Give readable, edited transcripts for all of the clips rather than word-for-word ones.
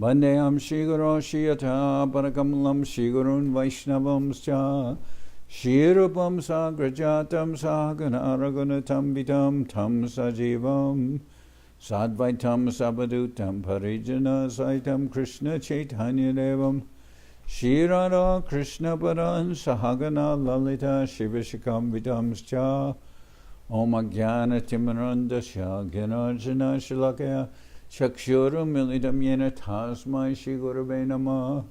Vandeham Shri Guru Shiyata Parakamalam Shri Gurun Vaishnavam Scha Shri Rupam Sagrajatam Sahagana Raghunatam Vitam Tam Sajivam Sadvaitam Sabadutam Parijana Saitam Krishna Chaitanya Devam Shri Radha Krishna Paran Sahagana Lalita Shivashikam Vitam Scha Om Ajnana Timarandasya Gyanarjana Shalakaya Chakshuram Milidam Yena Tasmai Shri Gurave Namah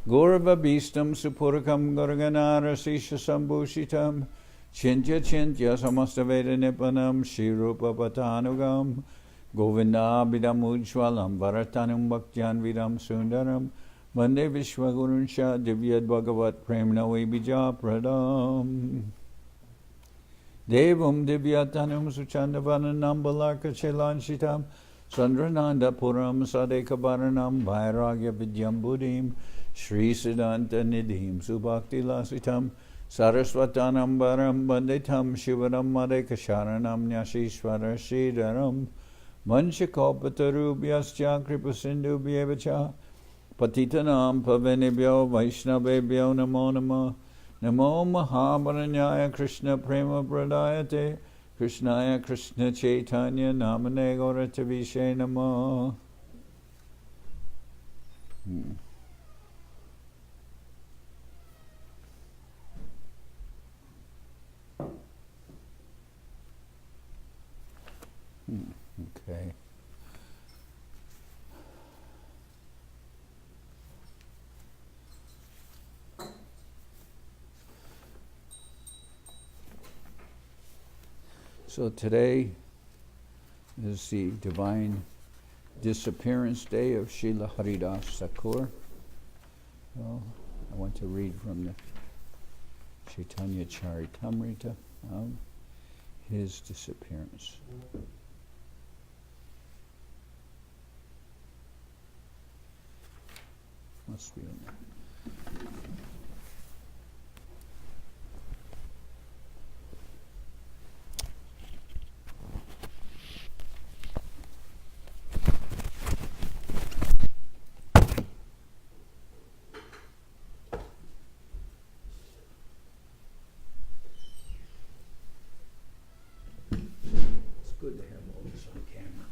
Gaurava Bhistam Supurakam Gurganara Sisha Sambhushitam Chintya Chintya Samasta Veda Nipanam Shri Rupa Patanugam Govinda Bidam Ujwalam Bharatanam Bhaktyan Vidam Sundaram Vande Vishwagurun Shah Divyad Bhagavat Premnavi Bija Pradam Devam Divyatanam Suchandavananam Balarka Chelan Sandrananda Puram Sadekabaranam Vairagya Vidyam Buddhim Sri Siddhanta Nidhim Subhakti Lasitam Saraswatanam Baram Banditam Shivaram Madekasharanam Nyashishvara Sridharam Vanchakalpatarubhyascha Kripasindu Bhyevacha Patitanam Pavanebhyo Vaishnavebhyo Namo Namah Namo Mahabaranyaya Krishna Prema Pradayate Krishnaya Krishna Chaitanya Namane Gauratavishe Namah. Okay. So today is the divine disappearance day of Srila Haridas Thakur. Well, I want to read from the Chaitanya Charitamrita of his disappearance. Must be in there. Good to have all this on camera.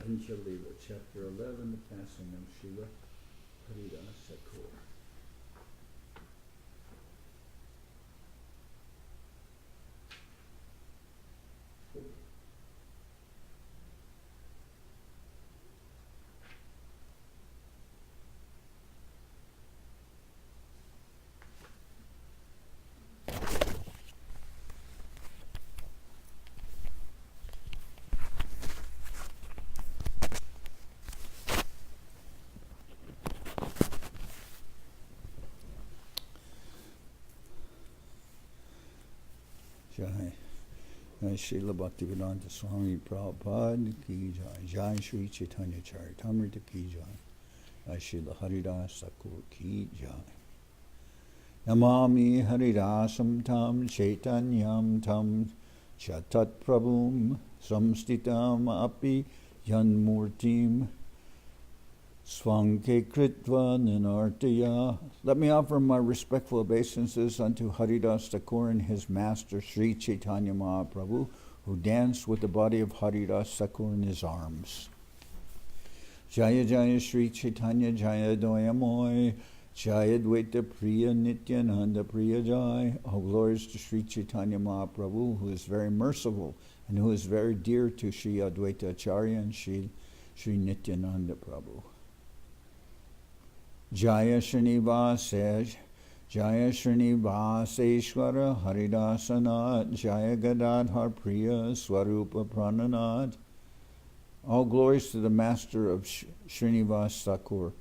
Antya, chapter 11, the passing of Srila Haridas Thakur. Jai Srila Bhaktivedanta Swami Prabhupada ki jai. Jai Sri Chaitanya Charitamrita ki jai. Jai Srila Haridas Thakur ki jai. Namami Haridasam Tam Chaitanyam Tam Chatat Prabhum Samstitam Api Yanmurtim Swanke Kritva Ninartaya. Let me offer my respectful obeisances unto Haridas Thakur and his master Sri Chaitanya Mahaprabhu, who danced with the body of Haridas Thakur in his arms. Jaya Jaya Sri Chaitanya Jaya Doyamoy Jaya Dvaita Priya Nityananda Priya Jai. All glories to Sri Chaitanya Mahaprabhu, who is very merciful and who is very dear to Sri Advaita Acharya and Sri Nityananda Prabhu. Jaya Srinivasa Jaya Srinivaseshwara Haridasanat Jaya Gadadhar Priya Swarupa Prananat. All glories to the master of Srinivas Thakur,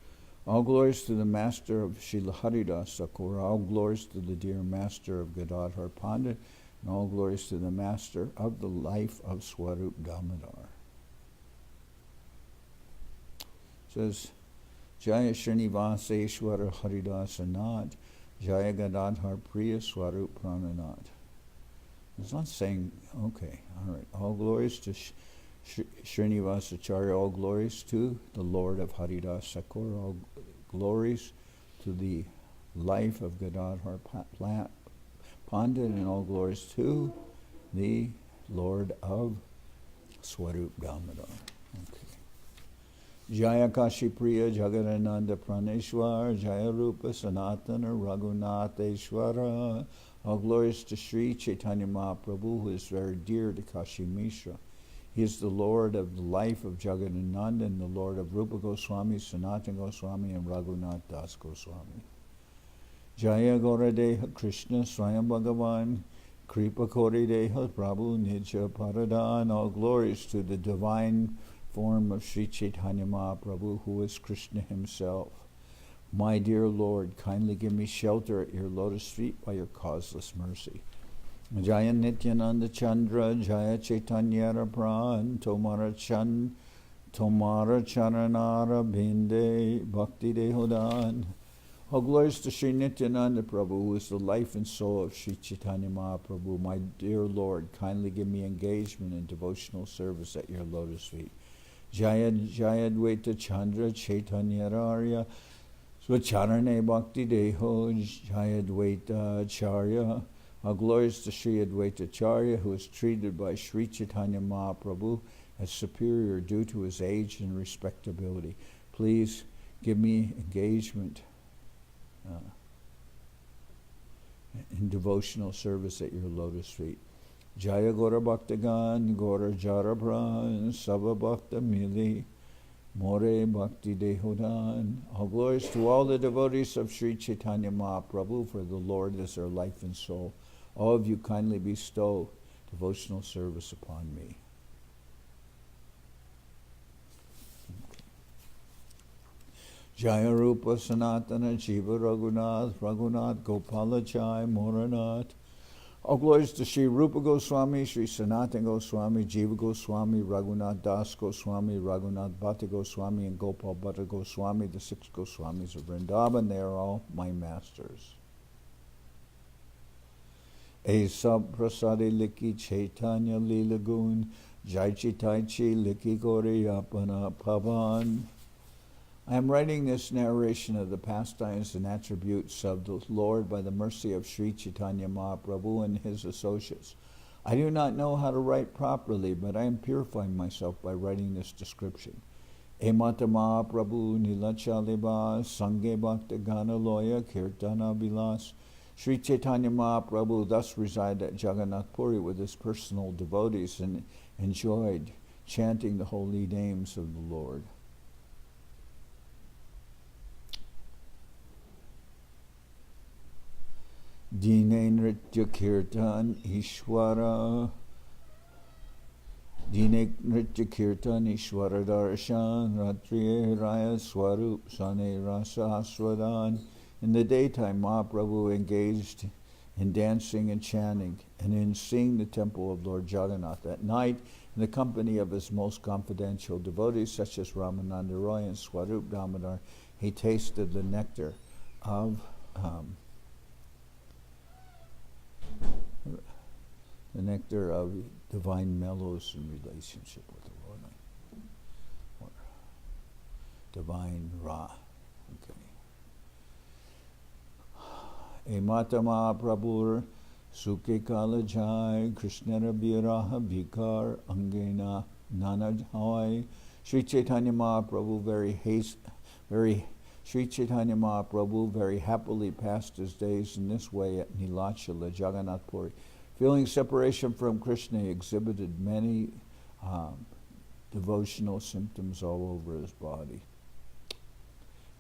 All glories to the master of Srila Haridas Thakur. All glories to the dear master of Gadadhar Pandit. And all glories to the master of the life of Swarup Damodar. It says, Jaya Srinivaseshwara Haridas Anad, Jaya Gadadhar Priya Swarup Prananad. It's not saying, okay, all right. All glories to Srinivasacharya, all glories to the Lord of Haridas Thakur, all glories to the life of Gadadhar Pandit, and all glories to the Lord of Swarup Damodar. Okay. Jaya Kashi Priya Jagadananda Praneshwar, Jaya Rupa Sanatana Raghunatheshwara. All glories to Sri Chaitanya Mahaprabhu, who is very dear to Kashi Mishra. He is the Lord of the life of Jagadananda and the Lord of Rupa Goswami, Sanatana Goswami, and Raghunath Das Goswami. Jaya Gauradeha Krishna Swayam Bhagavan, Kripa Korideha Prabhu Nija Paradan. All glories to the divine form of Sri Chaitanya Mahaprabhu, who is Krishna himself. My dear Lord, kindly give me shelter at your lotus feet by your causeless mercy. Jaya Nityananda Chandra, Jaya Chaitanya Pran, Tomara Charanara Binde, Bhakti Dehodan. All glories to Sri Nityananda Prabhu, who is the life and soul of Sri Chaitanya Mahaprabhu. My dear Lord, kindly give me engagement in devotional service at your lotus feet. Jaya Jaya Dvaita Chandra Chaitanya Arya, Swacharane Bhakti Deho, Jaya Dvaita Acharya. All glories to Sri Advaita Acharya, who is treated by Sri Chaitanya Mahaprabhu as superior due to his age and respectability. Please give me engagement in devotional service at your lotus feet. Jaya Gora Bhaktagan, Gora Jarabran, Sava Bhakta Mili, More Bhakti Dehodan. All glories to all the devotees of Sri Chaitanya Mahaprabhu, for the Lord is their life and soul. All of you kindly bestow devotional service upon me. Jaya Rupa Sanatana Jiva Raghunath, Raghunath Gopalachai Moranath. All glories to Sri Rupa Goswami, Sri Sanatana Goswami, Jiva Goswami, Raghunath Das Goswami, Raghunath Bhatta Goswami, and Gopal Bhatta Goswami, the 6 Goswamis of Vrindavan. They are all my masters. Esab Prasadi Liki Chaitanya Lilagun, Jai Chitaichi Liki Gori Apana Pavan. I am writing this narration of the pastimes and attributes of the Lord by the mercy of Sri Chaitanya Mahaprabhu and his associates. I do not know how to write properly, but I am purifying myself by writing this description. Emata Mahaprabhu Nilachaliba Sange Bhakta Gana Loya Kirtana Vilas. Sri Chaitanya Mahaprabhu thus resided at Jagannath Puri with his personal devotees and enjoyed chanting the holy names of the Lord. Dine Nritya Kirtan Ishwara, Dine Nritya Kirtan Ishwara Darshan, Ratriye Raya Swarup Sane Rasa Aswadan. In the daytime, Mahaprabhu engaged in dancing and chanting, and in seeing the temple of Lord Jagannath. At night, in the company of his most confidential devotees, such as Ramananda Roy and Swarup Damodar, he tasted the nectar of divine mellows in relationship with the Lord, or divine Ra. Okay. Emata Mahaprabhur Suke Kalajai Krishnara Viraha Vikar Angena Nanajhai. Sri Chaitanya Mahaprabhu Sri Chaitanya Mahaprabhu very happily passed his days in this way at Nilachala, Jagannath Puri. Feeling separation from Krishna, he exhibited many devotional symptoms all over his body.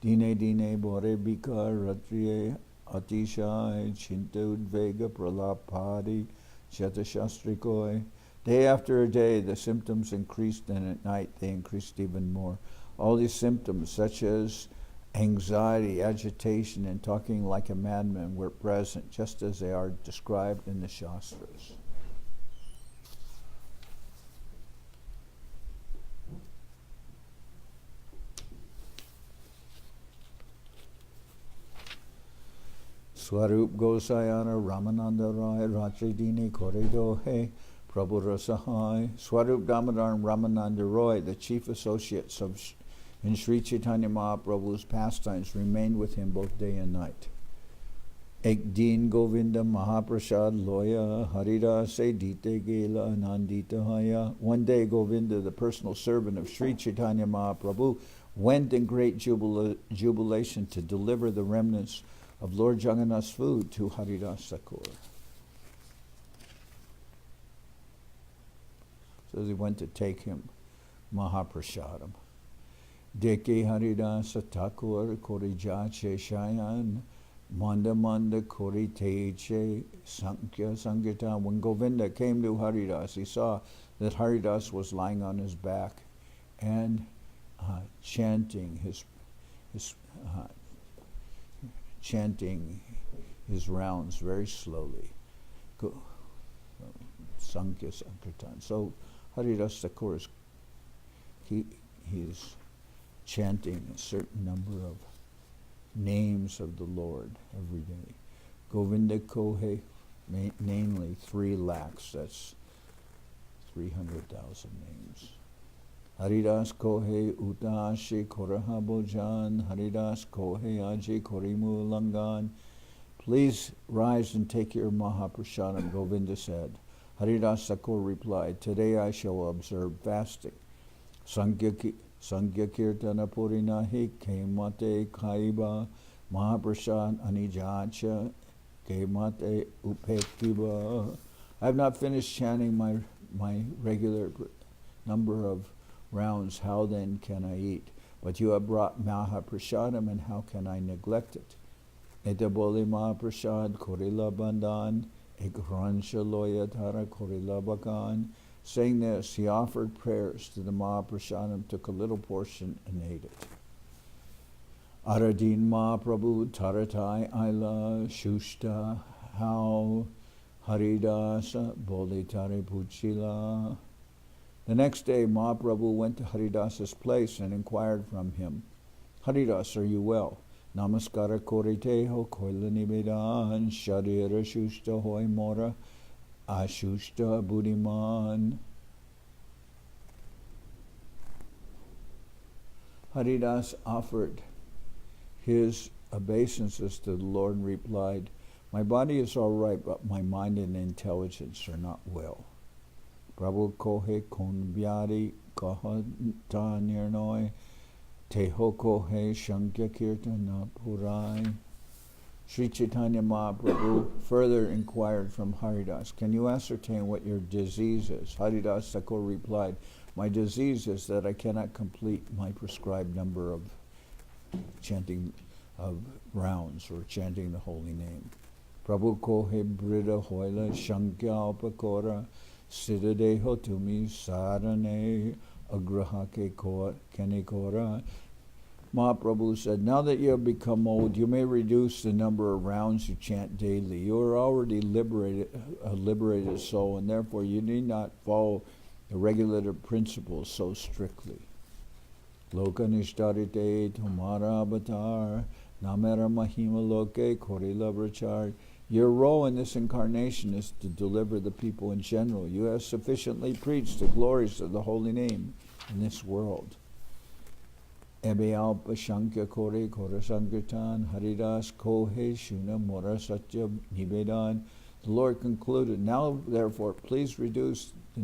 Dine Dine Bore Bikar Ratriye Atishai Chinta Udvega Pralapadi Shatasastrikoi. Day after day, the symptoms increased, and at night they increased even more. All these symptoms, such as anxiety, agitation, and talking like a madman were present, just as they are described in the Shastras. Swarup Gosayana Ramananda Rai Ratridini Koredo He Prabhu Rasahai. Swarup Damodar and Ramananda Roy, the chief associates in Sri Chaitanya Mahaprabhu's pastimes, remained with him both day and night. Ek Din Govinda Mahaprasad Loya Harida Se Dite Gela Anandita Haya. One day Govinda, the personal servant of Sri Chaitanya Mahaprabhu, went in great jubilation to deliver the remnants of Lord Jagannath's food to Haridas Thakur. So he went to take him Mahaprasadam. Deke Haridas Thakur Kori Jache Shayan Manda Manda Kori Teche Sankhya Sankirtan. When Govinda came to Haridas, he saw that Haridas was lying on his back and chanting his rounds very slowly. Sankhya Sankirtan. So Haridas Thakur he's chanting a certain number of names of the Lord every day. Govinda Kohe, namely 3 lakhs, that's 300,000 names. Haridas Kohe Utashi Koraha Bojan, Haridas Kohe Aji Korimu Langan. Please rise and take your Mahaprasadam, Govinda said. Haridas Thakur replied, today I shall observe fasting. Sankhya Kirtana Purinahi Kemate Kaiba Mahaprasad Anijacha Kemate Upekiba. I have not finished chanting my regular number of rounds. How then can I eat? But you have brought Mahaprasadam, and how can I neglect it? Etaboli Mahaprasad Korila Bandan Ekransha Loyatara Korila Bakan. Saying this, he offered prayers to the Mahaprasadam, took a little portion, and ate it. Aradin Mahaprabhu Taratai Aila Shushta How Haridasa Bolitare Puchila. The next day, Mahaprabhu went to Haridas's place and inquired from him, Haridas, are you well? Namaskara koriteho koila nibedan sharira shushta hoy mora ashushta buddhiman. Haridas offered his obeisances to the Lord and replied, my body is all right, but my mind and intelligence are not well. Prabhu kohe konbyari kahata nirnoy teho kohe shankya kirtana purai. Sri Chaitanya Mahaprabhu further inquired from Haridas, can you ascertain what your disease is? Haridas Thakur replied, my disease is that I cannot complete my prescribed number of chanting of rounds or chanting the holy name. Prabhu kohe brida hoila shankya upakora siddhadeho tumi sarane agrahake kenikora. Mahaprabhu said, now that you have become old, you may reduce the number of rounds you chant daily. You are already a liberated soul, and therefore you need not follow the regulative principles so strictly. Loka nishtarite tumara avatar namera mahima loke korila brachar. Your role in this incarnation is to deliver the people in general. You have sufficiently preached the glories of the holy name in this world. Ebe alpa shankya kore kora sankirtan haridas kohe shuna mora satya nivedan. The Lord concluded, now therefore please reduce the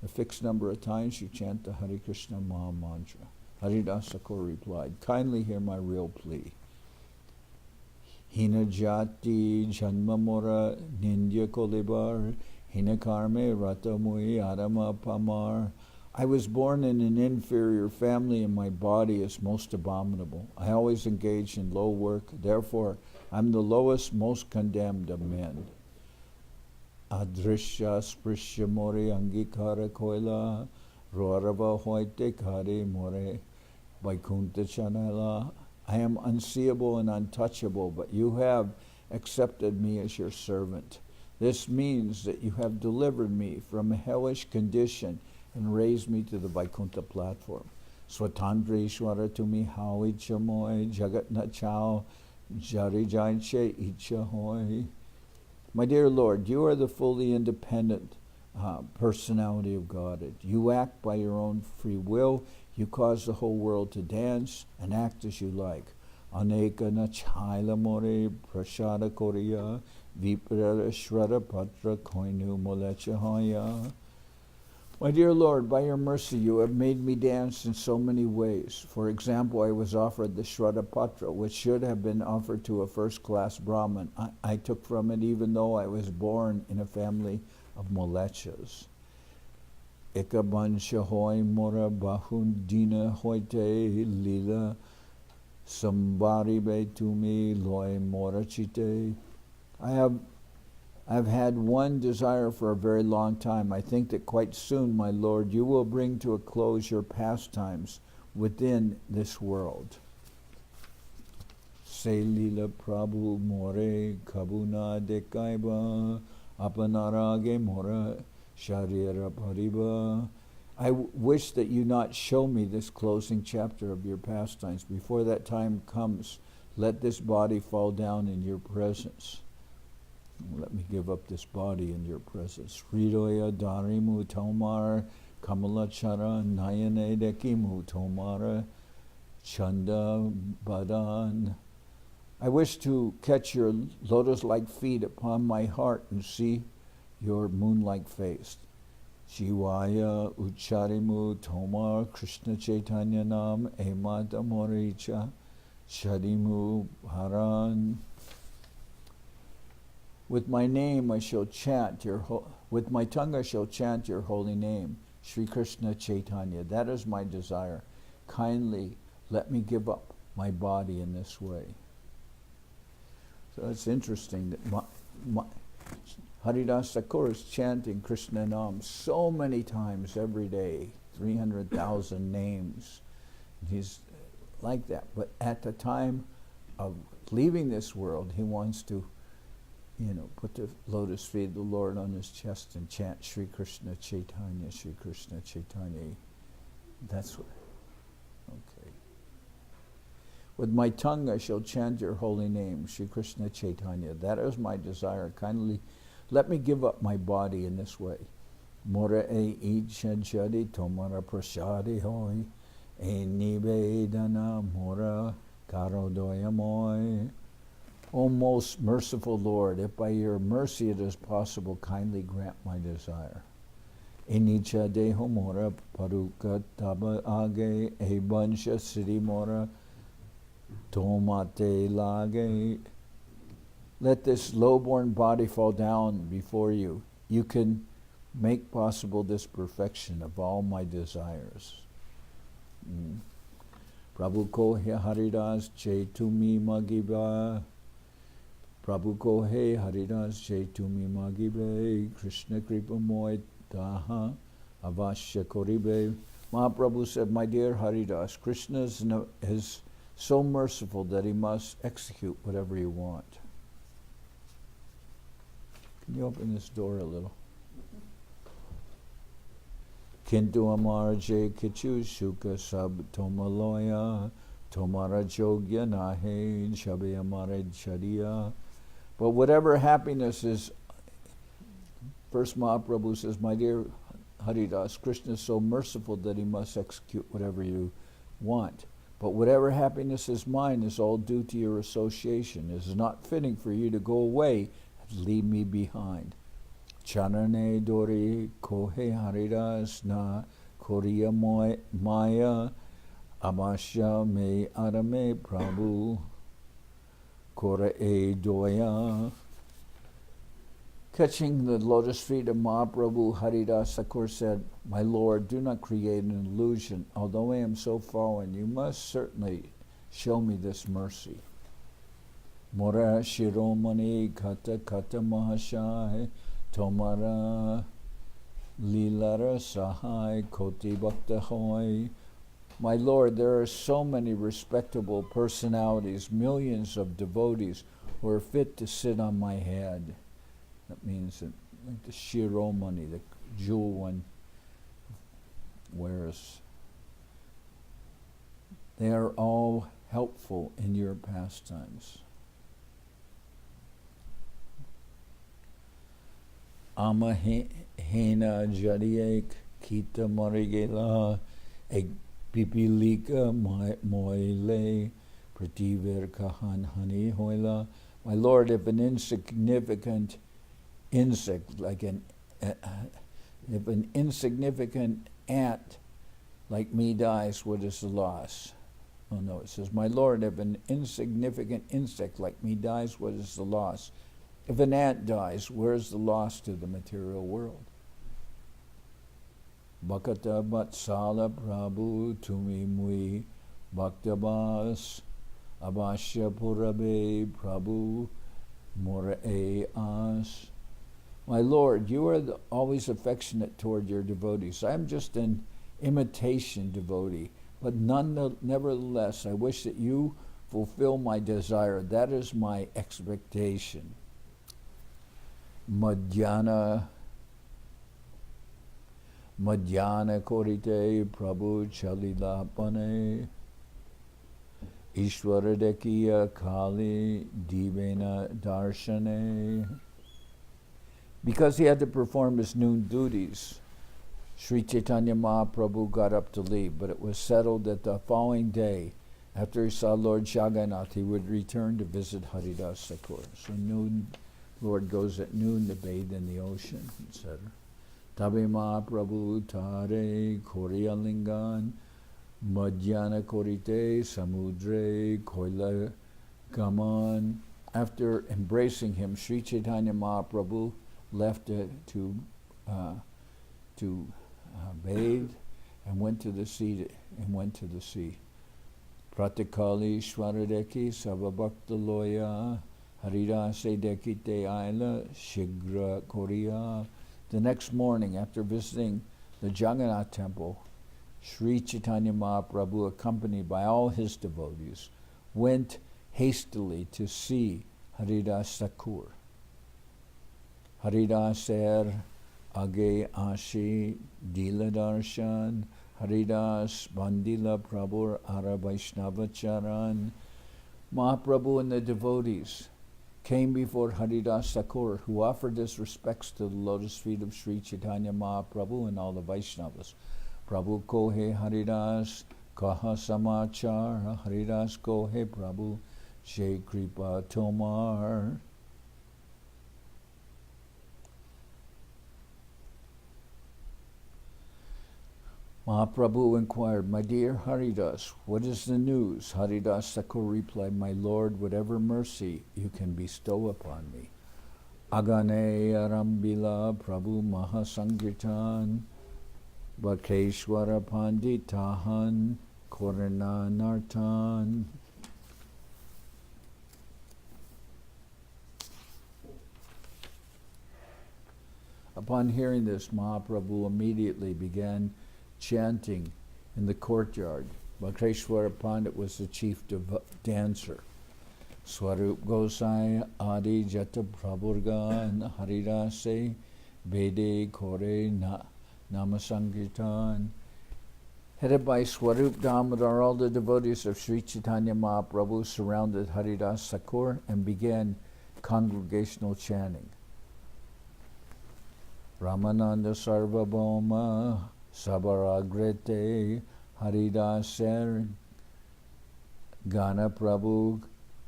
fixed number of times you chant the Hare Krishna Maha Mantra. Haridas Thakur replied, kindly hear my real plea. Hina jati janma mora nindya kolibar hina karme rata mui adama pamar. I was born in an inferior family and my body is most abominable. I always engage in low work, therefore I'm the lowest, most condemned of men. Adrishya sprishya mori angikara koila Rorava hoite kare more Vaikuntha chanala. I am unseeable and untouchable, but you have accepted me as your servant. This means that you have delivered me from a hellish condition and raised me to the Vaikuntha platform. Swatandreshwara tumi hawi chamoy jagat na chao jari jainche icha hoy. My dear Lord, you are the fully independent personality of Godhead. You act by your own free will. You cause the whole world to dance and act as you like. Aneka na chaila more prashada korea viprara shrada patra koinu molecha hoya. My dear Lord, by your mercy you have made me dance in so many ways. For example, I was offered the Shraddha Patra, which should have been offered to a first-class Brahmin. I took from it even though I was born in a family of molechas. Ekabansha hoy mora bahundina hoite lila sambari be tumi loy mora chite. I've had one desire for a very long time. I think that quite soon, my Lord, you will bring to a close your pastimes within this world. Se lila prabhu more kabuna dekaiba apanarage mora sharira pariba. I wish that you not show me this closing chapter of your pastimes. Before that time comes, let this body fall down in your presence. Let me give up this body in your presence. Hridoya darimu tomar kamalachara nayane dekimu tomara chanda badan. I wish to catch your lotus-like feet upon my heart and see your moon-like face. Jivaya ucharimu tomar Krishna Chaitanya nam emata moricha shadimu haran. With my name I shall chant with my tongue I shall chant your holy name, Sri Krishna Chaitanya. That is my desire. Kindly let me give up my body in this way. So it's interesting that Haridas Thakur is chanting Krishna Nam so many times every day, 300,000 names. He's like that. But at the time of leaving this world, he wants to put the lotus feet of the Lord on his chest and chant Sri Krishna Chaitanya, Sri Krishna Chaitanya. That's what, okay. With my tongue I shall chant your holy name, Sri Krishna Chaitanya. That is my desire. Kindly let me give up my body in this way. Mora e ichajadi tomara prasadi hoy, e nivedana mora karodoyamoy. O most merciful Lord, if by your mercy it is possible, kindly grant my desire. Enicha deho mora paruka taba age e bansha siddhi mora tomate lage. Let this low-born body fall down before you. You can make possible this perfection of all my desires. Prabhu ko he Haridas Tumi Magiba. Prabhu ko he Haridas Tumi Magibe. Krishna Kripa Moy Daha Avashya Koribe. Mahaprabhu said, my dear Haridas, Krishna is so merciful that he must execute whatever you want. Can you open this door a little? Kintu amar je kichu shuka sab tomaloya tomara jogya nahe shabe amare chadiya. But whatever happiness is, first Mahaprabhu says, my dear Haridas, Krishna is so merciful that he must execute whatever you want. But whatever happiness is mine is all due to your association. It is not fitting for you to go away and leave me behind. Chanane dori kohe Haridas na koriya maya amasya me arame prabhu kora e doya. Catching the lotus feet of Mahaprabhu, Haridas Thakur said, my Lord, do not create an illusion. Although I am so fallen, you must certainly show me this mercy. Mora shiromani kata kata mahashai tomara Lilara Sahai Koti Bhakta Hoy. My Lord, there are so many respectable personalities, millions of devotees who are fit to sit on my head. That means that, like the shiromani, the jewel one wears. They are all helpful in your pastimes. Amahena Jadiek Kita Marigela Eg Pipilika Moile Prativer Kahan Hani Hoila. My Lord, if an insignificant insect, like if an insignificant ant like me dies, what is the loss? Oh no, it says, my Lord, if an insignificant insect like me dies, what is the loss? If an ant dies, where's the loss to the material world? Bhakata Batsala Prabhu Tumi Mui Bhaktabas Abhashya Purabe Prabhu Morae As. My Lord, you are always affectionate toward your devotees. I am just an imitation devotee, but nevertheless, I wish that you fulfill my desire. That is my expectation. Madhyana Korite Prabhu Chalilapane Ishwaradekiya Kali Divena Darshane. Because he had to perform his noon duties, Sri Chaitanya Mahaprabhu got up to leave, but it was settled that the following day, after he saw Lord Jagannath, he would return to visit Haridas Thakur. So noon, Lord goes at noon to bathe in the ocean, etc. Tabe Mahaprabhu Tare Koryalingan Madhyana Korite Samudre Koila Gaman. After embracing him, Sri Chaitanya Mahaprabhu left to bathe and went to the sea. Pratikali Shwaradeki Savabhakta Loya Haridase Dekite Aila Shigra Korea. The next morning, after visiting the Jagannath temple, Sri Chaitanya Mahaprabhu, accompanied by all his devotees, went hastily to see Haridas Thakur. Haridaser Age Ashi Dila Darshan Haridas Bandila Prabhu Ara Vaishnava Charan. Mahaprabhu and the devotees came before Haridas Thakur, who offered his respects to the lotus feet of Sri Chaitanya Mahaprabhu and all the Vaishnavas. Prabhu Kohe Haridas Kaha Samachar Haridas Kohe Prabhu Jai Kripa Tomar. Mahaprabhu inquired, my dear Haridas, what is the news? Haridas Thakur replied, my Lord, whatever mercy you can bestow upon me. Agane Arambila Prabhu Mahasankirtan Bhakeshwara Panditahan Korananartan. Upon hearing this, Mahaprabhu immediately began chanting in the courtyard. Bhakeshwara Pandit was the chief dancer. Swarup Gosai Adi Jata Prabhurgan Haridase Bede Kore Namasankirtan. Headed by Swarup Damodar, all the devotees of Sri Chaitanya Mahaprabhu surrounded Haridas Thakur and began congregational chanting. Ramananda Sarvabhauma Sabaragrete Haridaser Gana Prabhu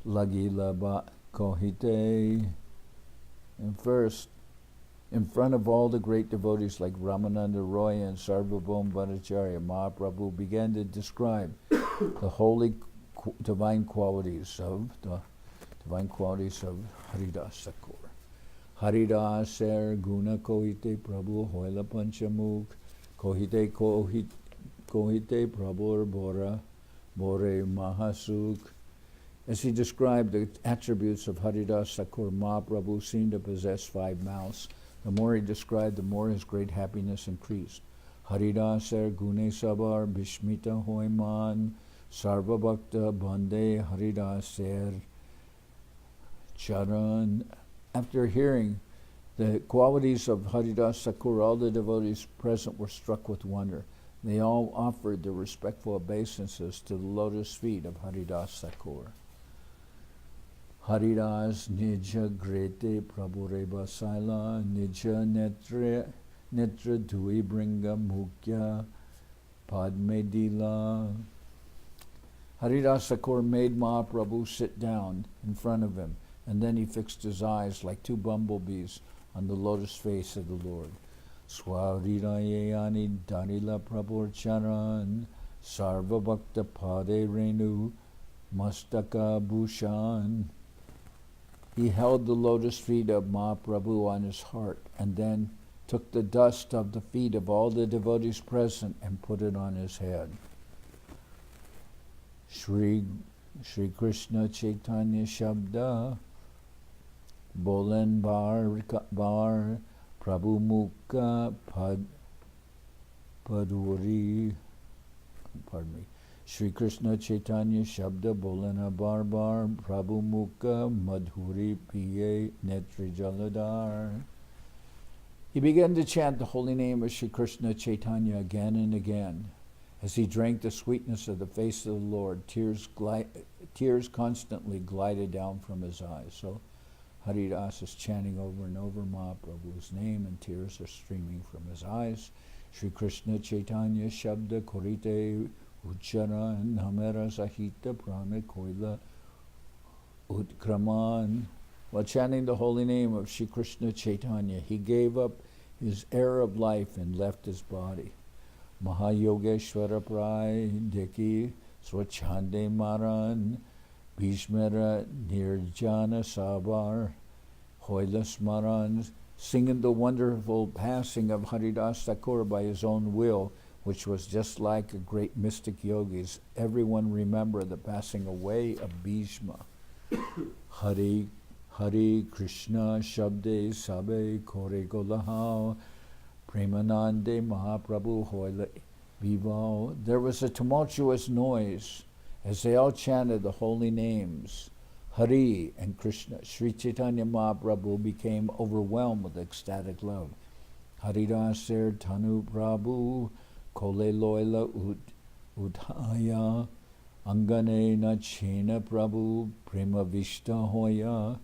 Lagila Kohite. And first, in front of all the great devotees like Ramananda Roy and Sarvabhauma Bhattacharya, Mahaprabhu began to describe the holy divine qualities of Haridas Thakur. Haridaser Guna Kohite Prabhu Hoila Panchamukh Kohite Prabhu Bora Bore Mahasukh. As he described the attributes of Haridas Thakur, Mahaprabhu seemed to possess 5 mouths. The more he described, the more his great happiness increased. Haridaser gune sabar bishmita hoiman sarva bhakta bande Haridaser charan. After hearing the qualities of Haridas Thakur, all the devotees present were struck with wonder. They all offered their respectful obeisances to the lotus feet of Haridas Thakur. Haridas nija grete prabhure basaila nija netra dui bringa mukya padmedila. Haridas Thakur made Mahaprabhu sit down in front of him, and then he fixed his eyes like two bumblebees on the lotus face of the Lord. Swarirayani Darila Prabhur Charan Sarva Bhakta Pade Renu Mastaka Bhushan. He held the lotus feet of Mahaprabhu on his heart and then took the dust of the feet of all the devotees present and put it on his head. Shri Krishna Chaitanya Shabda Bolen Bar Prabhu Mukha Paduri, pardon me. Shri Krishna Chaitanya Shabda Bolana Bar Prabhu Mukha Madhuri Piye Netri Jaladar. He began to chant the holy name of Shri Krishna Chaitanya again and again. As he drank the sweetness of the face of the Lord, tears constantly glided down from his eyes. So Haridas is chanting over and over Mahaprabhu's name, and tears are streaming from his eyes. Shri Krishna Chaitanya Shabda Korite Uchara Namera Sahita Prana Koila Utkraman. While chanting the holy name of Shri Krishna Chaitanya, he gave up his air of life and left his body. Mahayogeshwara Prai Deki Swachande Maran Bhishmara Nirjana Sabar Hoilas Maran, singing the wonderful passing of Haridas Thakur by his own will, which was just like a great mystic yogi's. Everyone remember the passing away of Bhishma. Hari Krishna Shabde Sabe Kore Golahao Premanande Mahaprabhu Hoile Vivo. There was a tumultuous noise as they all chanted the holy names, Hari and Krishna. Sri Chaitanya Mahaprabhu became overwhelmed with ecstatic love. Haridaser Tanu Prabhu Kole Loila Udhaya Angane Nachena Prabhu Prema Vishta Hoya.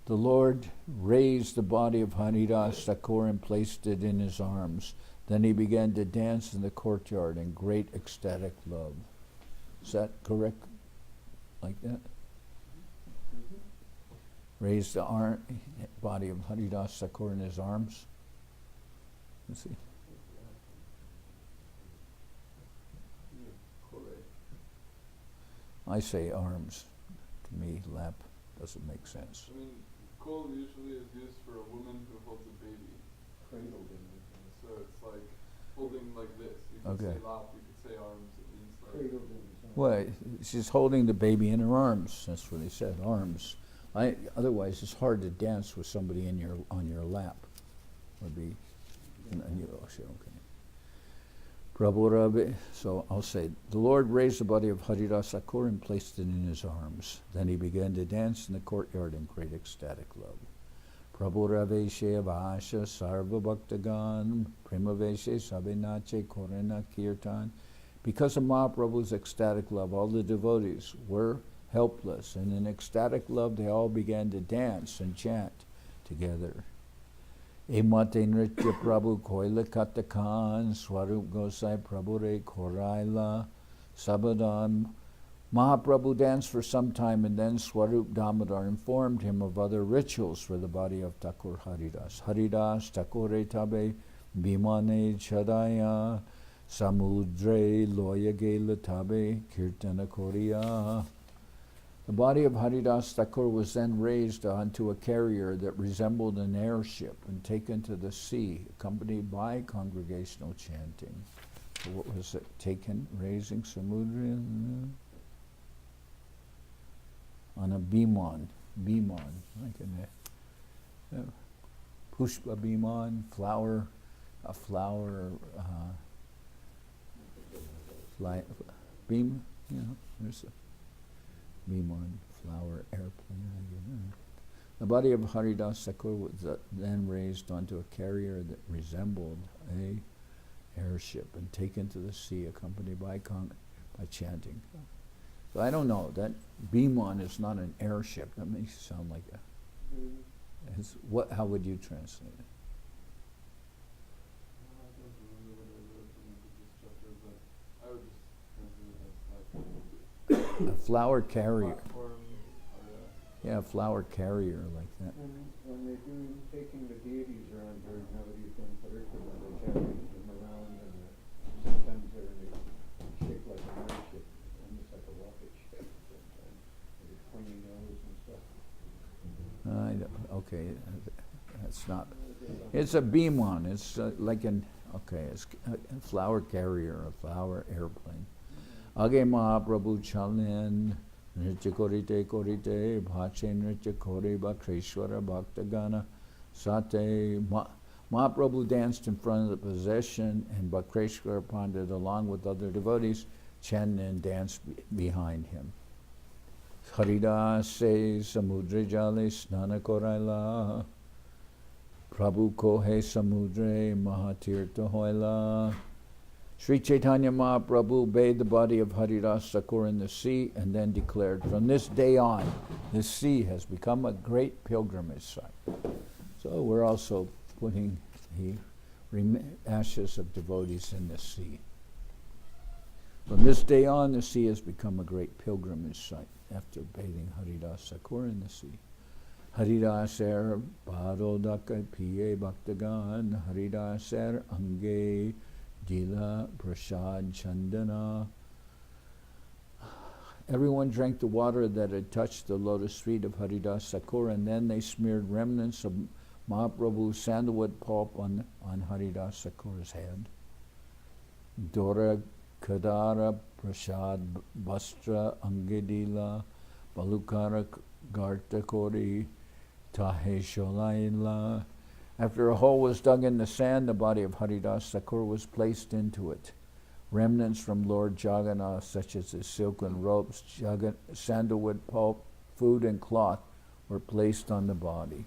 The Lord raised the body of Haridas Thakur and placed it in his arms. Then he began to dance in the courtyard in great ecstatic love. Is that correct? Like that? Raised the body of Haridas Thakur in his arms. Let's see. I say arms. To me, lap doesn't make sense. I mean, kol usually is used for a woman who holds a baby. Cradled in it. So it's like holding like this. You could say lap, you could say arms. It means like cradled in it. Well, she's holding the baby in her arms. That's what he said, arms. Otherwise, it's hard to dance with somebody on your lap. Would be, okay. Prabhu Rabbi, so I'll say, the Lord raised the body of Haridas Thakur and placed it in his arms. Then he began to dance in the courtyard in great ecstatic love. Prabhu Rabbi Shevasha Sarva Bhaktagan Primaveshe Sabinache Korena Kirtan. Because of Mahaprabhu's ecstatic love, all the devotees were helpless, and in ecstatic love they all began to dance and chant together. Emate Nritya Prabhu Koila Katakan Swarup Gosai Prabhu Re Koraila Sabadan. Mahaprabhu danced for some time, and then Swarup Damodar informed him of other rituals for the body of Thakur Haridas. Haridas Thakure Tabe Bhimane Chadaya Samudre Loyagela Tabe Kirtana Korea. The body of Haridas Thakur was then raised onto a carrier that resembled an airship and taken to the sea, accompanied by congregational chanting. So what was it? Raising Samudra on a Bhiman, like in Pushpa Biman, flower, a flower beam, there's a Biman, flower airplane. The body of Haridas Thakur was then raised onto a carrier that resembled a airship and taken to the sea, accompanied by chanting. So I don't know, that Biman is not an airship. That makes it sound like how would you translate it? I don't remember what I wrote in this chapter, but I would just translate it as like A flower carrier. platform, Yeah, a flower carrier like that. When they do taking the deities around during Navadvipan Parikramā, they carry them around, and sometimes they're in a shape like an airship, almost like a rocket ship sometimes, with a pointy nose and stuff. Okay, that's not. It's a Biman. It's like it's a flower carrier, a flower airplane. Age Mahaprabhu Chalin. Nritya korite korite, bhache nritya kore bhakreshwara bhaktagana sate. Mahaprabhu danced in front of the procession, and Bhakreshwara Pandit, along with other devotees, chanted and danced behind him. Haridas se samudre jale snana koraila, Prabhu kohe samudre mahatirtha hoila. Sri Chaitanya Mahaprabhu bathed the body of Haridas Thakur in the sea and then declared, from this day on, this sea has become a great pilgrimage site. So we're also putting the ashes of devotees in the sea. From this day on, the sea has become a great pilgrimage site after bathing Haridas Thakur in the sea. Haridaser Bharodaka Piye Bhaktagan Haridaser Ange Dila Prasad Chandana. Everyone drank the water that had touched the lotus feet of Haridas Thakur, and then they smeared remnants of Mahaprabhu's sandalwood pulp on Haridas Thakur's head. Dora Kadara Prasad Bastra Angedila Balukara Garta Kori Tahe Sholaila. After a hole was dug in the sand, the body of Haridas Thakur was placed into it. Remnants from Lord Jagannath, such as his silken ropes, sandalwood pulp, food, and cloth, were placed on the body.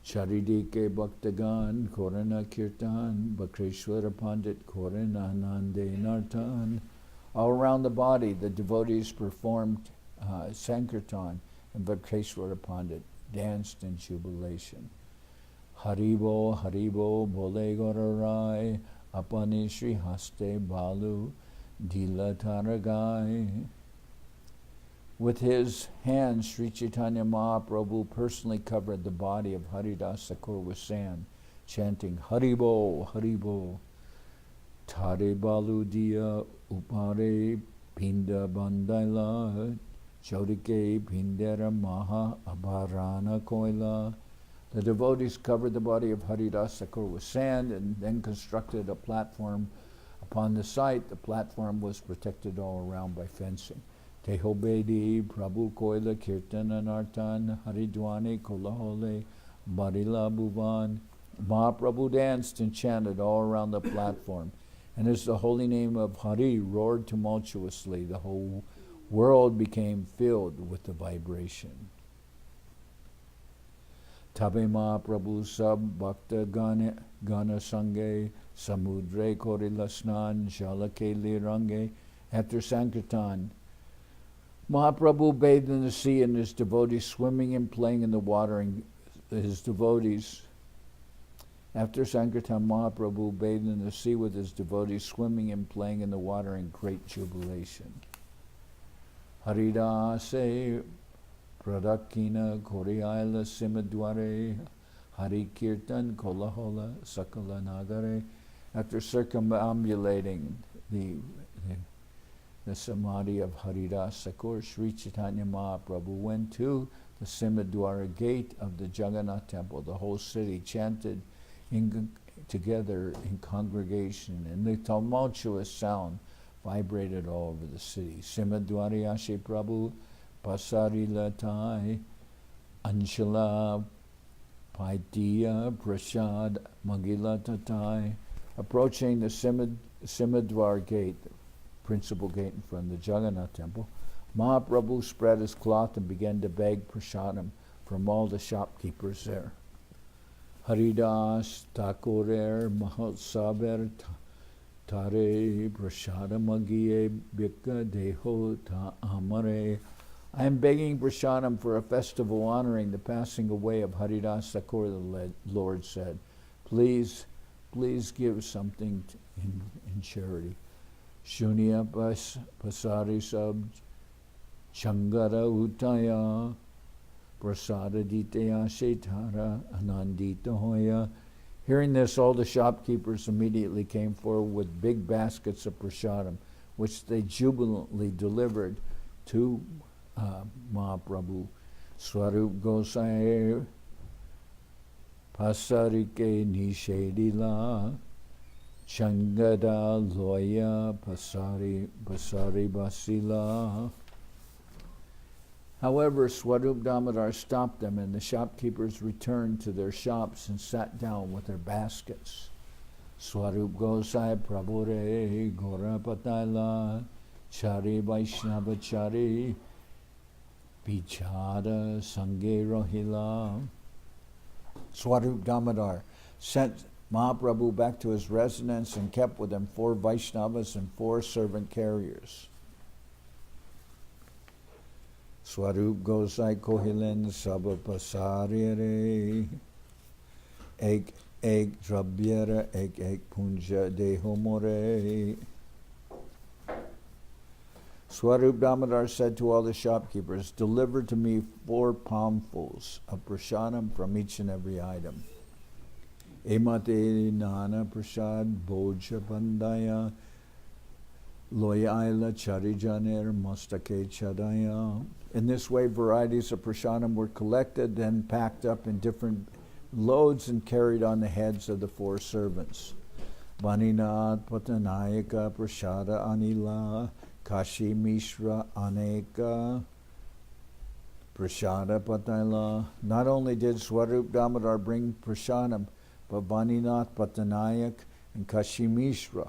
Charidike Bhaktagan, Korana Kirtan, Bhakreshwara Pandit, Korana Nande Nartan. All around the body, the devotees performed Sankirtan, and Bhakreshwara Pandit danced in jubilation. Haribo, Haribo, Bole Gorarai, Apani Shri Haste Balu, Dila Taragai. With his hands, Sri Chaitanya Mahaprabhu personally covered the body of Haridas Thakur with sand, chanting Haribo, Haribo. Tare Balu Dia Upare Pinda Bandaila, Chodike Pindera Maha Abharana Koila. The devotees covered the body of Haridas Thakur with sand and then constructed a platform upon the site. The platform was protected all around by fencing. Tehobedi, Prabhu Koila, Kirtana Nartan, Haridwani, Kolahole, Barila Bhuvan. Mahaprabhu danced and chanted all around the platform. And as the holy name of Hari roared tumultuously, the whole world became filled with the vibration. Tabe Mahaprabhu Sab Bhakta Gana Sange Samudre Korilasnan Jalake Lirange. After Sankirtan, Mahaprabhu bathed in the sea and his devotees swimming and playing in the water, and his devotees. After Sankirtan, Mahaprabhu bathed in the sea with his devotees swimming and playing in the water in great jubilation. Haridase Pradakina Koriaila Simadware Hari Kirtan Kolahola Sakala Nagare. After circumambulating the samadhi of Haridas Thakur, Sri Chaitanya Mahaprabhu went to the Simadwara gate of the Jagannath temple. The whole city chanted together in congregation, and the tumultuous sound vibrated all over the city. Simadwari Ashe Prabhu Pasari Latai Anshala Paitya Prasad Magila Tatai. Approaching the Simadwar gate, the principal gate in front of the Jagannath temple, Mahaprabhu spread his cloth and began to beg prasadam from all the shopkeepers there. Haridas Thakur Mahotsaver Tare Prasadamagiye Bika Deho Ta Amare. I am begging prasadam for a festival honoring the passing away of Haridas Thakur, the Lord said. Please give something in charity. Shunya Pasari Sab Changara Utaya Prasada Ditya Shetara Anandita Hoya. Hearing this, all the shopkeepers immediately came forward with big baskets of prasadam, which they jubilantly delivered to Mahaprabhu. Swarup Gosai Pasarike Nishedila Changada Loya Pasari Basila. However, Swarup Damodar stopped them, and the shopkeepers returned to their shops and sat down with their baskets. Swarup Gosai Prabhure Gora Pataila Chari Vaishnava Chari Pichada Sange Rohila. Swarup Damodar sent Mahaprabhu back to his residence and kept with him 4 Vaishnavas and 4 servant carriers. Swarup Gosai Kohilin Sabha Pasarire Ek Drabyara Ek Punja Dehomore. Swarup Damodar said to all the shopkeepers, deliver to me 4 palmfuls of prasadam from each and every item. Emate Nana Prasad Boja Bandaya Loyaila Charijaner Mostake Chadaya. In this way, varieties of prasadam were collected and packed up in different loads and carried on the heads of the 4 servants. Vaninath Patanayaka Prasada Anila Kashi Mishra Aneka Prasada Pataila. Not only did Swarup Damodar bring prasadam, but Vaninath Patanayak and Kashi Mishra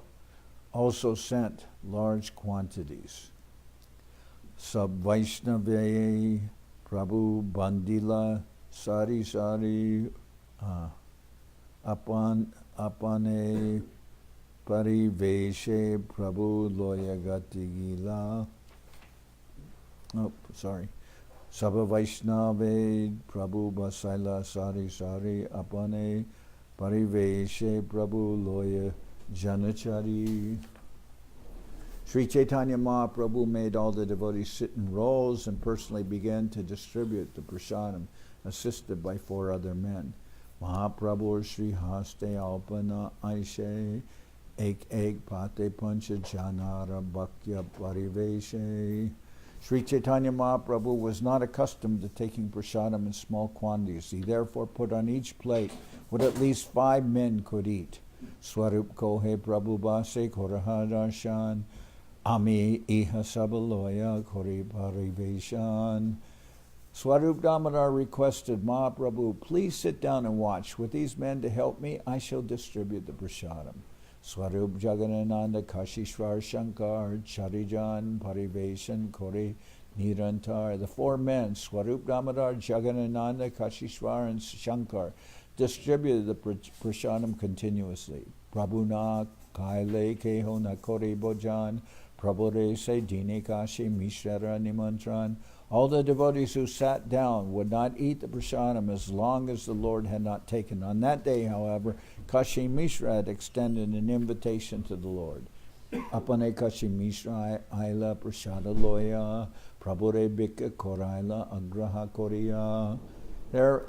also sent large quantities. Sab Vaishnave Prabhu Bandila Sari Apane Pariveshe Prabhu Loyagati Gila. Sabha Vaishnave Prabhu Basaila Sari Apane Pariveshe Prabhu Loya Janachari. Sri Chaitanya Mahaprabhu made all the devotees sit in rows and personally began to distribute the prasadam, assisted by 4 other men. Mahaprabhu Sri Haste Alpana Aishe Ek Pate Pancha Janara Bhakya Pariveshe. Sri Chaitanya Mahaprabhu was not accustomed to taking prasadam in small quantities. He therefore put on each plate what at least 5 men could eat. Swarup Kohe Prabhu Base Korahadarshan Ami Iha Sabaloya Kori Pariveshan. Swarup Damodar requested Mahaprabhu, please sit down and watch. With these men to help me, I shall distribute the prasadam. Swarup Jaganananda Kashishvar Shankar Charijan Pariveshan Kori Nirantar. The 4 men, Swarup Damodar, Jaganananda, Kashishvar, and Shankar, distributed the prasadam continuously. Prabhuna Kaile Keho Nakori Bojan Prabhure Se Dine Kashi Mishra Nimantran. All the devotees who sat down would not eat the prasadam as long as the Lord had not taken. On that day, however, Kashi Mishra had extended an invitation to the Lord. Apane Kashi Mishra Aila Prasada Loya Prabhure Bika Koraila Agraha Koriya.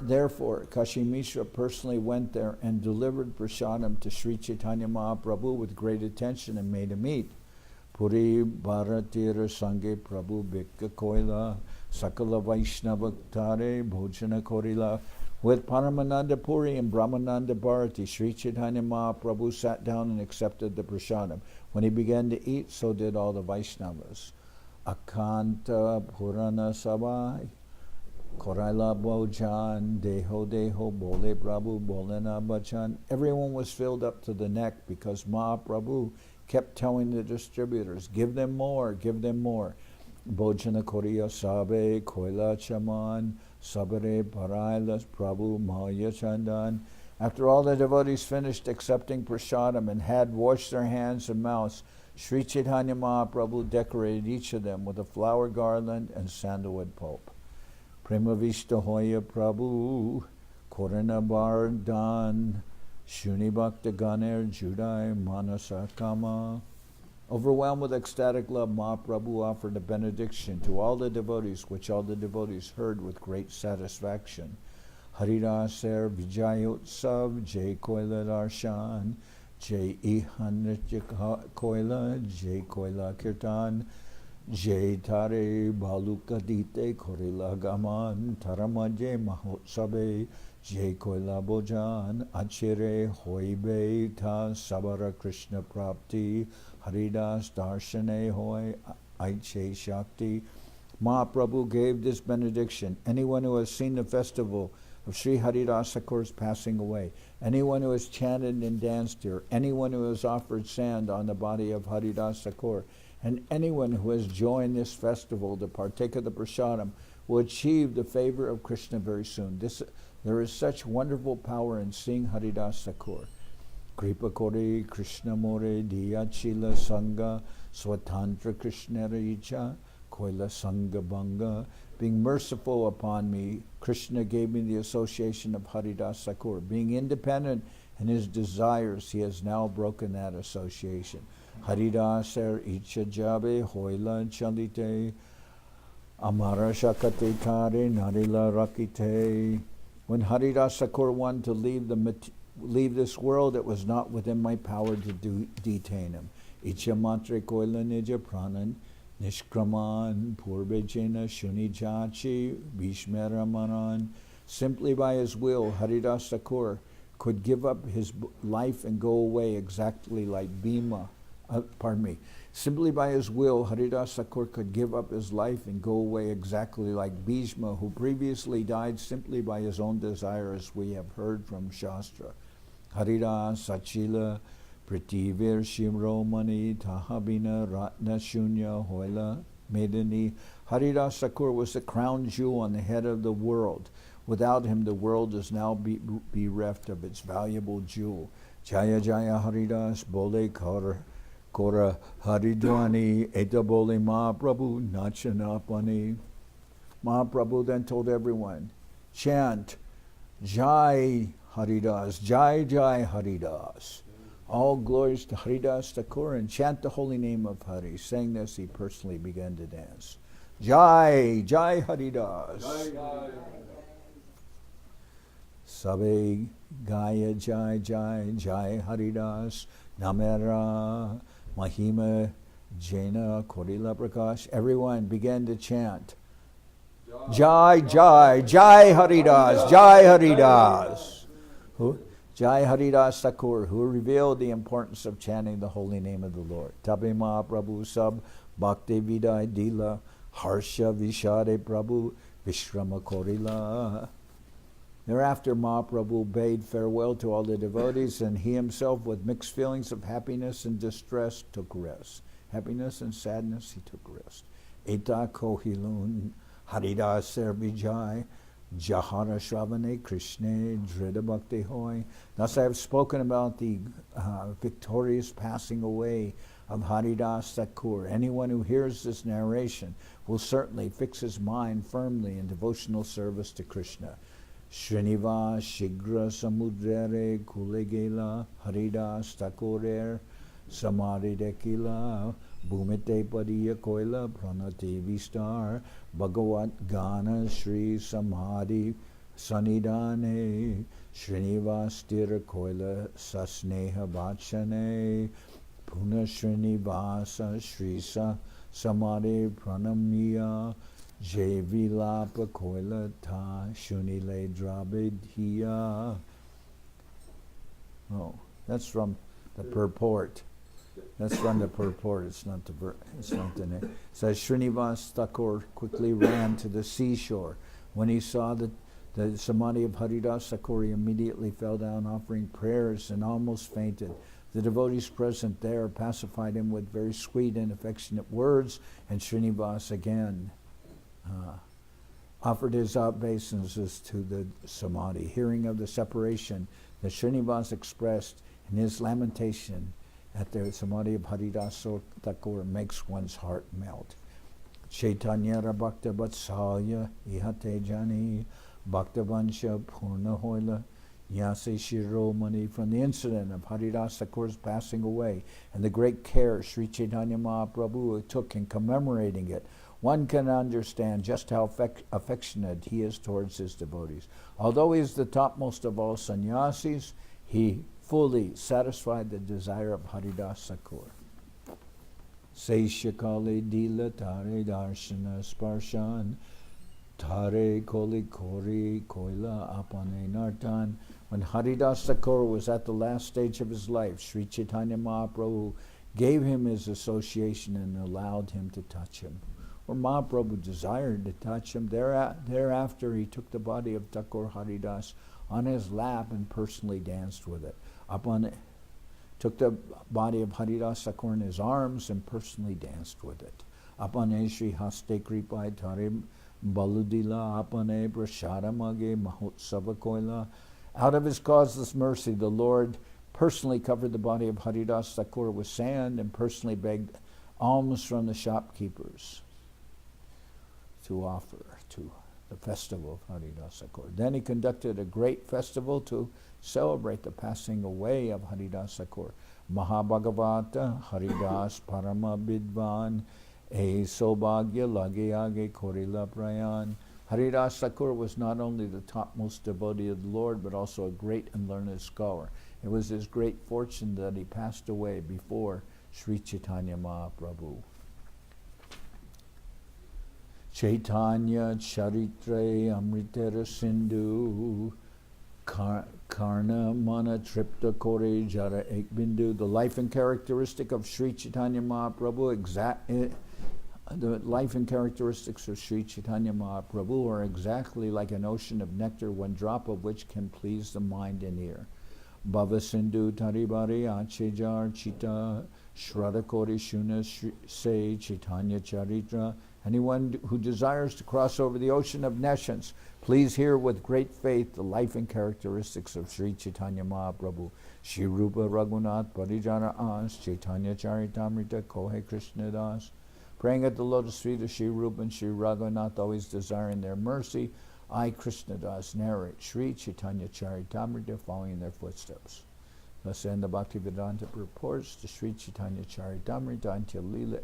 Therefore, Kashi Mishra personally went there and delivered prasadam to Sri Chaitanya Mahaprabhu with great attention and made him eat. Puri Bharatira Sange Prabhu Bhikka Koila Sakala Vaishnava Tare Bhojana Korila. With Paramananda Puri and Brahmananda Bharati, Sri Chaitanya Mahaprabhu sat down and accepted the prasadam. When he began to eat, so did all the Vaishnavas. Akanta Purana Sabai Koraila Bojan, Deho Deho, Bole Prabhu, Bolena Bachan. Everyone was filled up to the neck because Mahaprabhu kept telling the distributors, give them more, give them more. Bojana Korea Sabe, Koila Chaman, Sabare Parailas Prabhu, Maya Chandan. After all the devotees finished accepting prasadam and had washed their hands and mouths, Sri Chaitanya Mahaprabhu decorated each of them with a flower garland and sandalwood pulp. Prema Vishta Hoya Prabhu, Korana Bardan, Shuni Bhakta Ganer Judai Manasakama. Overwhelmed with ecstatic love, Mahaprabhu offered a benediction to all the devotees, which all the devotees heard with great satisfaction. Haridaser Vijayotsav Jai Koila Darshan Jai Ihanritya Koila Jai Koila Kirtan Jai Tare Baluka Dite Korila Gaman Taramaje Mahotsabe Jai Koila Bojan Achere Hoibe Ta Sabara Krishna Prapti Haridas Darshane Hoy Aiche Shakti. Mahaprabhu gave this benediction. Anyone who has seen the festival of Sri Haridas Thakur's passing away, anyone who has chanted and danced here, anyone who has offered sand on the body of Haridas Thakur, and anyone who has joined this festival to partake of the prasadam will achieve the favor of Krishna very soon. There is such wonderful power in seeing Haridas Thakur. Kripa Kori Krishna More Diyachila Sangha Swatantra Krishna Richa Koila Sangha Banga. Being merciful upon me, Krishna gave me the association of Haridas Thakur. Being independent in his desires, he has now broken that association. Haridas er icha jabe hoila chalite amara shakate tare narila rakite. When Haridas Thakur wanted to leave this world, it was not within my power to detain him. Icha matre koila nija pranan Nishkraman Purbejena Shunijachi Bhishmeramanan. Simply by his will, Haridas Thakur could give up his life and go away exactly like Bhima. Simply by his will, Haridas Thakur could give up his life and go away exactly like Bhishma, who previously died simply by his own desire, as we have heard from Shastra. Haridas Sachila Prativir Shimromani Tahabina Ratna Shunya Hoila Medani. Haridas Thakur was the crown jewel on the head of the world. Without him, the world is now bereft of its valuable jewel. Jaya Jaya Haridas Bole Kora Haridwani Eta Bole Mahaprabhu Nachanapani. Mahaprabhu then told everyone, chant Jai Haridas, Jai Jai Haridas. All glories to Haridas Thakur, and chant the holy name of Hari. Saying this, he personally began to dance. Jai, Jai Haridas. Jai, Jai. Sabe Gaya Jai Jai, Jai Haridas, Namera, Mahima, Jaina, Korila Prakash. Everyone began to chant. Jai, Jai, Jai Haridas, Jai Haridas. Who? Jai Haridas Thakur, who revealed the importance of chanting the holy name of the Lord. Tabe Mahaprabhu Sab, Bhakti Vidai Dila, Harsha Vishade Prabhu, Vishrama Korila. Thereafter Mahaprabhu bade farewell to all the devotees, and he himself, with mixed feelings of happiness and distress, took rest. Happiness and sadness, he took rest. Eta Kohilun, Haridas Ser Vijay, Jahara Shravane Krishna Drida Bhakti Hoy. Thus I have spoken about the victorious passing away of Haridas Thakur. Anyone who hears this narration will certainly fix his mind firmly in devotional service to Krishna. Srinivas Shigra Samudrere Kulegela Haridas Thakurer Samaridekila Bhumite Padiya Koila Pranati Vistar Bhagavat Gana Shri Samadhi Sanidane Srinivas Tira Koila Sasneha Bachane Puna Srinivasa Shri Samadhi Pranamiya Jai Vilapa Koila Ta Shunile Drabidhiya. Oh, that's from the purport. That's from the purport. It's not the name. It says Srinivas Thakur quickly ran to the seashore, When he saw the samadhi of Haridas Thakur, he immediately fell down offering prayers and almost fainted. The devotees present there pacified him with very sweet and affectionate words, and Srinivas again offered his obeisances to the samadhi. Hearing of the separation that Srinivas expressed in his lamentation at the samadhi of Haridas Thakur makes one's heart melt. Chaitanya Bhakta Vatsalya Ihate Jani Bhaktavansha Purna Hoila Yase Shiromani. From the incident of Haridas Thakur's passing away and the great care Sri Chaitanya Mahaprabhu took in commemorating it, one can understand just how affectionate he is towards his devotees. Although he is the topmost of all sannyasis, he fully satisfied the desire of Haridas Thakur. Seishakale Dila Tare Darshana Sparshan Tare Koli Kori Koila Apane Nartan. When Haridas Thakur was at the last stage of his life, Sri Chaitanya Mahaprabhu gave him his association and allowed him to touch him. Or Mahaprabhu desired to touch him. Thereafter he took the body of Thakur Haridas on his lap and personally danced with it. Took the body of Haridas Thakur in his arms and personally danced with it. Apane Shri Haste Kripai Tarim Baludila Apane Prasharamage Mahotsava Koila. Out of his causeless mercy, the Lord personally covered the body of Haridas Thakur with sand and personally begged alms from the shopkeepers to offer to the festival of Haridas Thakur. Then he conducted a great festival to celebrate the passing away of Haridas Thakur. Mahabhagavata Haridas Parama Bidvan E Sobhagya Lage Korila Prayan. Haridas Thakur was not only the topmost devotee of the Lord, but also a great and learned scholar. It was his great fortune that he passed away before Sri Chaitanya Mahaprabhu. Chaitanya Charitamrita Sindhu Karna Mana Tripta Kore Jara Ek Bindu. The life and characteristic of Sri Chaitanya Mahaprabhu, the life and characteristics of Sri Chaitanya Mahaprabhu are exactly like an ocean of nectar, one drop of which can please the mind and ear. Bhava Sindhu Taribari Achejar Chita Shradakori Shuna Se Chaitanya Charitra. Anyone who desires to cross over the ocean of nescience, please hear with great faith the life and characteristics of Sri Chaitanya Mahaprabhu. Shri Rupa Raghunath Parijana As Chaitanya Charitamrita Kohe Krishna Das. Praying at the lotus feet of Shri Rupa and Shri Raghunath, always desiring their mercy, I, Krishna Das, narrate Sri Chaitanya Charitamrita, following their footsteps. Thus end the Bhaktivedanta reports to Sri Chaitanya Charitamrita, Antya Lila,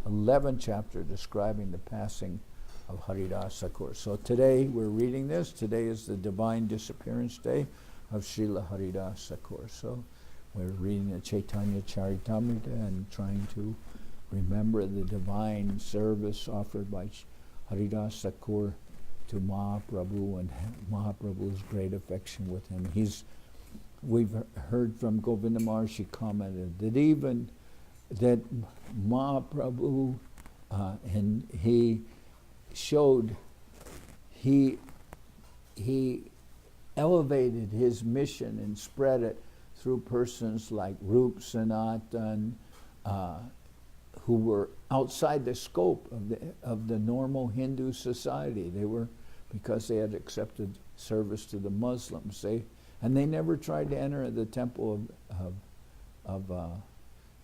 11th chapter describing the passing of Haridas Thakur. So today we're reading this. Today is the divine disappearance day of Srila Haridas Thakur. So we're reading the Chaitanya Charitamrita and trying to remember the divine service offered by Haridas Thakur to Mahaprabhu and Mahaprabhu's great affection with him. We've heard from Govinda Maharaj commented that Mahaprabhu, and he showed, he elevated his mission and spread it through persons like Rup Sanatan, who were outside the scope of the normal Hindu society. They were, because they had accepted service to the Muslims. They never tried to enter the temple of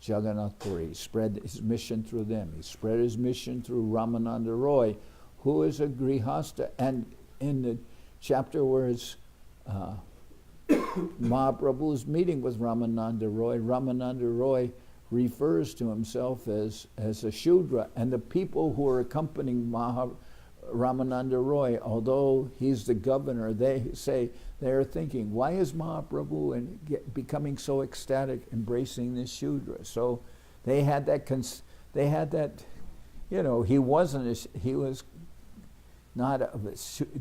Jagannath Puri. He spread his mission through them. He spread his mission through Ramananda Roy, who is a Grihasta. And in the chapter where it's Mahaprabhu's meeting with Ramananda Roy refers to himself as a Shudra. And the people who are accompanying Ramananda Roy, although he's the governor, they're thinking, why is Mahaprabhu becoming so ecstatic, embracing this Shudra? So they had that, he was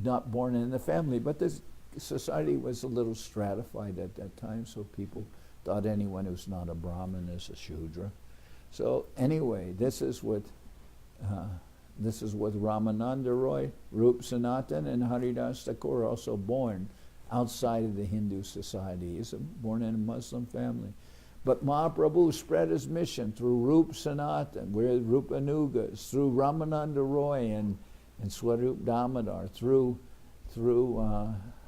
not born in the family, but this society was a little stratified at that time, so people thought anyone who's not a Brahmin is a Shudra. So anyway, this is what this is with Ramananda Roy, Rup Sanatan, and Haridas Thakur, also born outside of the Hindu society. He's born in a Muslim family. But Mahaprabhu spread his mission through Rup Sanatan, with Rupanugas, through Ramananda Roy and Swarup Damodar, through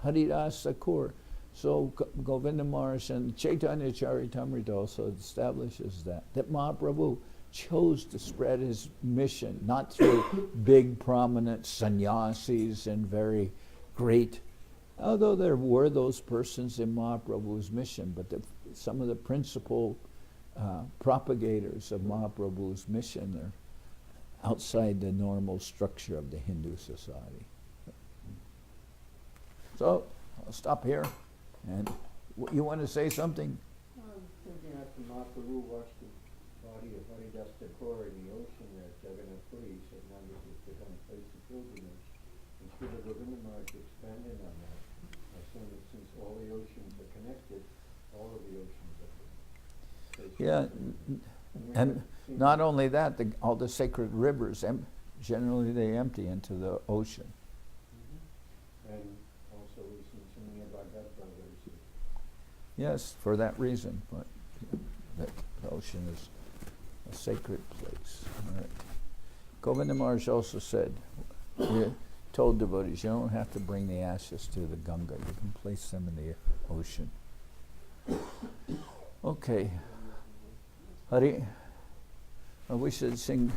Haridas Thakur. So Govinda Maharaj and Chaitanya Charitamrita also establishes that Mahaprabhu chose to spread his mission, not through big prominent sannyasis and very great, although there were those persons in Mahaprabhu's mission, but some of the principal propagators of Mahaprabhu's mission are outside the normal structure of the Hindu society. So, I'll stop here. And you want to say something? I'm thinking after Mahaprabhu washed the body of Haridas Thakur in the ocean at Jagannath Puri, so now this has become a place of pilgrimage. And Srila Govinda Maharaj expanded on that, saying that since all the oceans are connected, all of the oceans are connected. Yeah, and not only that, all the sacred rivers, generally they empty into the ocean. Mm-hmm. And also we've seen so many of our God brothers. Yes, for that reason, but the ocean is a sacred place. All right. Govinda Maharaj also said, he told devotees, you don't have to bring the ashes to the Ganga, you can place them in the ocean. Okay. Hari, we should sing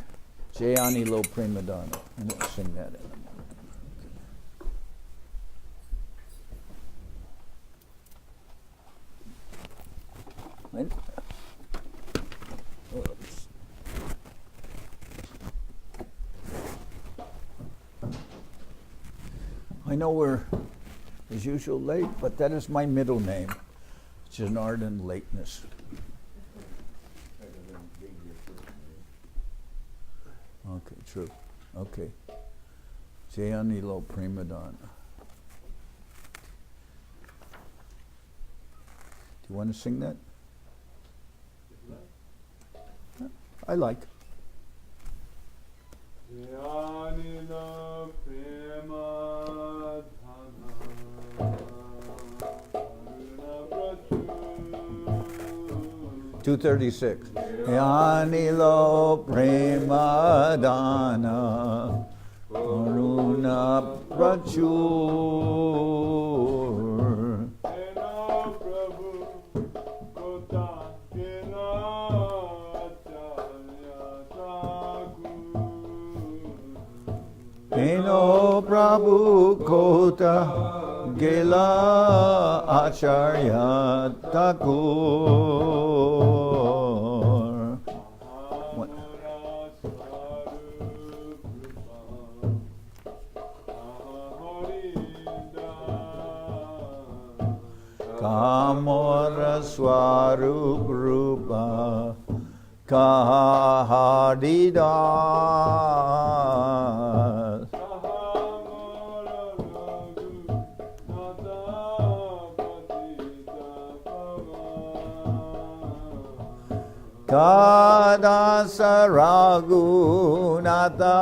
Jayani Lo Premadana, and we'll sing that in a moment. Oops. I know we're, as usual, late, but that is my middle name, Janardan Lateness. Okay, true. Okay. Jayani Lo Premadana. Do you want to sing that? I like. Jayani Lo Premadana, Karuna Prachur. 236. Jayani Lo Premadana, Karuna Prachur. Eno Prabhu Kota Gela Acharya Thakur. Kamora Swarup Rupa Kahadidas. Kadasa Raghunatha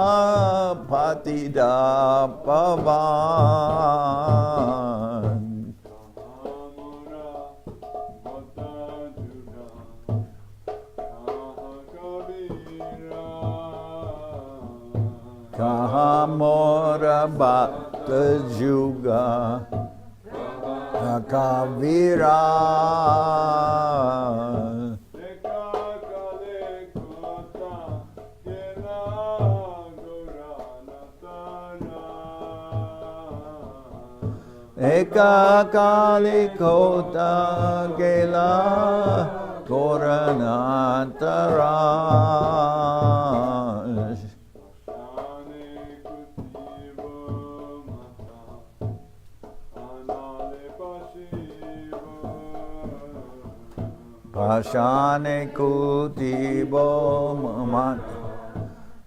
Patida Pavan. Kahamora Bhakta Juga Kavira. Eka Kali Kota Gela Koranantara. Pashane Kutibo Mamat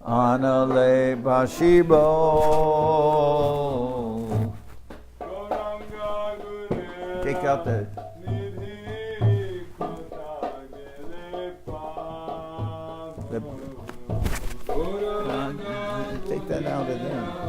Anale Pashibo. Take out the take that out of there.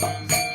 Bhakti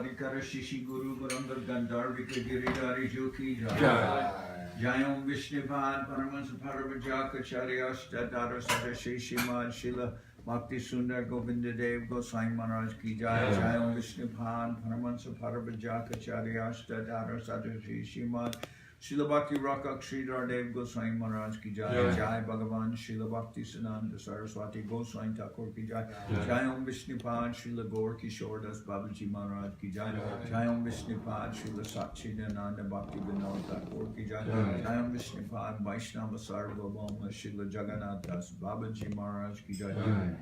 Parikara Shishi Guru Barandar Gandharvika Giridhari Joki Jai. Jayam Vishnupad Paramansa Paravajaka Charyashta Dara Sada Shishimad Shila Bhakti Sundar Govinda Dev Gosai Maharaj Ki Jai. Jayam Vishnupad Paramansa Paravajaka Charyashta Dara Sada Shishimad Srila Bhakti Rakak Sridhar Dev Gosai Maharaj Ki Jai. Jai Bhagavan Srila Bhakti Sananda Saraswati Gosai Thakur Ki Jai. Jayam Vishnupad Srila Gaur Kishore Das Babaji Maharaj Ki Jai. Jayam Vishnupad Srila Satchidananda Bhakti Vinod Thakur Ki Jai. Jayam Vishnupad Vaishnava Sarvabhauma Srila Jagannath Das Babaji Maharaj Ki Jai.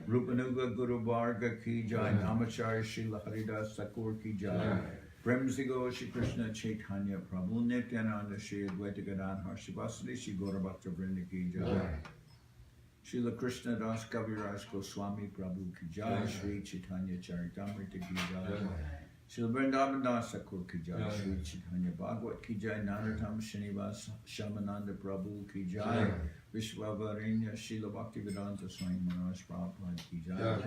Rupanuga Guru Varga Ki Jai. Namacharya Srila Haridas Thakur Ki Jai. Premsigo Shri Krishna Chaitanya Prabhu Nityananda Shri Advaita Gadadhar Shivasadi Shri Gaura Bhakta Vrinda Ki Jai. Srila Krishna Das Kaviraj Goswami Prabhu Ki Jai. Shri Chaitanya Charitamrita Ki Jai. Srila Vrindavan Das Thakur Ki Jai. Shri Chaitanya Bhagavad Ki Jai. Naratam Srinivas Shamananda Prabhu Ki Jai. Vishwavarenya Srila Bhakti Vedanta Swami Maharaj Prabhupada Ki Jai.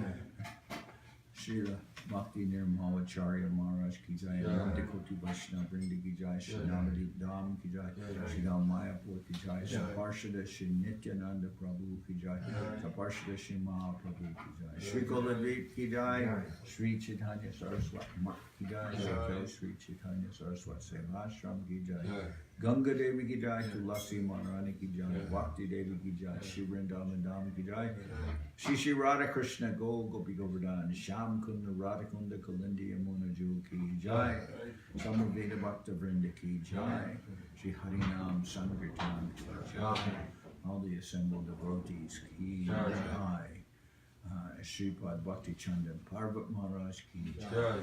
Srila Bhakti Nirmalacharya Maharaj Ki Jai. Ananta Koti Vaishnava Vrinda Ki Jai. Shri Navadip Dham Ki Jai. Shri Mayapur Ki Jai. Shri Parshada Shri Nityananda Prabhu Ki Jai. Shri Parshada Shri Mahaprabhu Ki Jai. Shri Kuladvip Ki Jai. Shri Chaitanya Saraswat Ki Jai. Soquel Shri Chaitanya Saraswat Seva Ashram Ki Jai. Ganga Devi Ki Jai. Tulasi Maharani Ki Jai. Bhakti Devi Ki Jai. Shri Vrindavan Dham Ki Jai. Shri Radha Krishna Go Gopi Govardhan. Sham Kunda Radha Kunda Kalindi Yamuna Ju Ki Jai. Samaveda Bhakta Vrinda Ki Jai. Shri Harinam Sankirtan Ki Jai. All the assembled devotees Ki Jai. Sripad Bhakti Chandan Parvat Maharaj Ki Jai.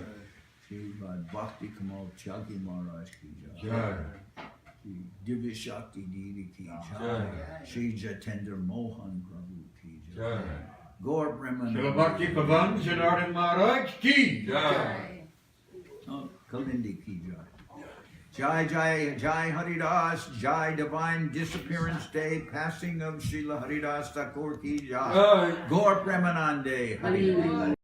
Sripad Bhakti Kamal Tyagi Maharaj Ki Jai. Divya Shakti Didi Ki Jai. Shri Jatendra Mohan Prabhu Ki Jai. Gaur Brahman. Srila Bhakti Pavan Janardan Maharaj Ki Jai. Oh, Kalindi Ki Jai. Jai Jai Jai Haridas, Jai Divine Disappearance Day, Passing of Srila Haridas Thakur Ki Jai. Gaur Premanande Hari.